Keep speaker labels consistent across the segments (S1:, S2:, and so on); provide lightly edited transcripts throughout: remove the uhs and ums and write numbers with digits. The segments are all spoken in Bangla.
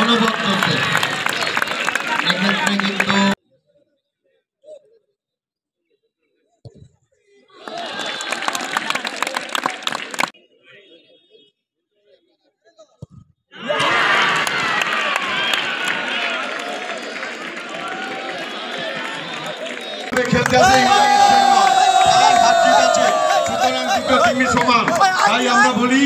S1: অনবদ্যতে এক্ষেত্রে কিন্তু খেলতে আছে সুতরাং দুটো টিমই সমান, তাই আমরা বলি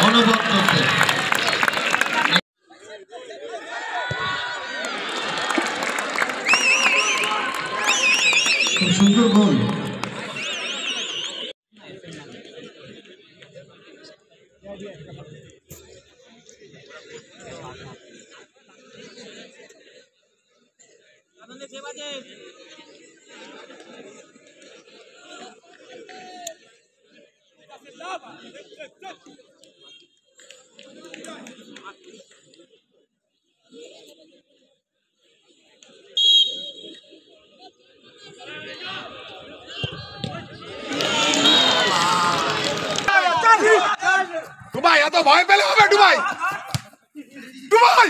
S1: অনবদ্যতে খুব সুন্দর গোল।
S2: ডুবাই এত ভয় পেলে হবে? ডুবাই ডুবাই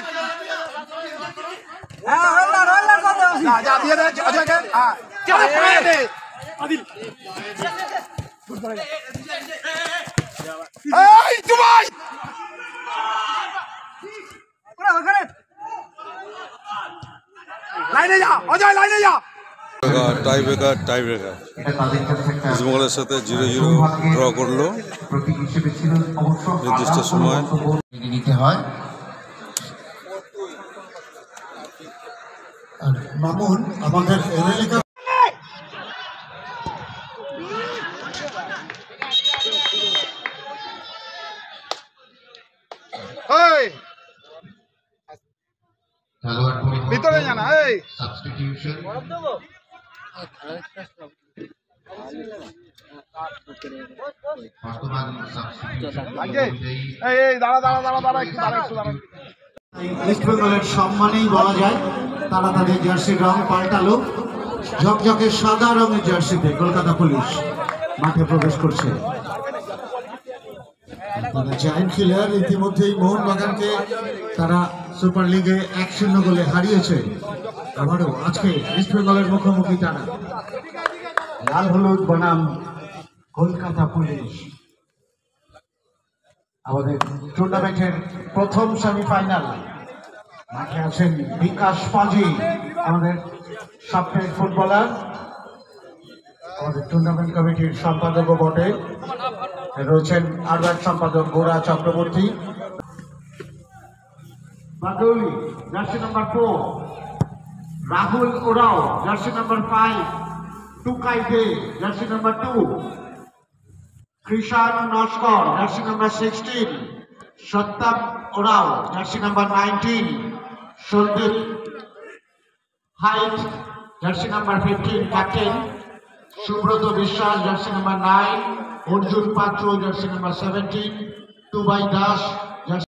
S2: লাইনে যা অজয়, লাইনে যা।
S3: টাই ব্রেকার ইস্টবেঙ্গলের সাথে 0-0 ড্র করলো নির্দিষ্ট সময়।
S1: নিতে হয় মামুন আমাদের এলাকা
S2: ভিতরে জানা এই
S1: সাবস্টিটিউশন
S4: ইস্ট বেঙ্গলের সম্মানেই বলা যায় তারা তাদের জার্সির রং পাল্টালো। ঝকঝকে সাদা রঙের জার্সিতে কলকাতা পুলিশ মাঠে প্রবেশ করছে। জায়ান্ট কিলার ইতিমধ্যেই মোহনবাগানকে তারা সুপার লিগে 1-0 গোলে হারিয়েছে। আবারও আজকে ইস্ট বেঙ্গলের মুখোমুখি তারা লাল হলুদ বনাম কলকাতা পুলিশ। আমাদের টুর্নামেন্টের প্রথম সেমিফাইনাল মাঠে আছেন বিকাশ পাজি, আমাদের সবচেয়ে ফুটবলার, আমাদের টুর্নামেন্ট কমিটির সম্পাদক বটে, রয়েছেন আরও এক সম্পাদক গোরা চক্রবর্তী। বাদৌলি jersey number 4, Rahul Oraon jersey number 5, Tukai De jersey number 2, Krishan Naskar jersey number 16, সত্তাব Oraon jersey number 19, Sandip Hait jersey number 15 captain, Subrata Biswas jersey number 9, Arjun পাত্র জার্সি নাম্বার 17, টুবাই দাস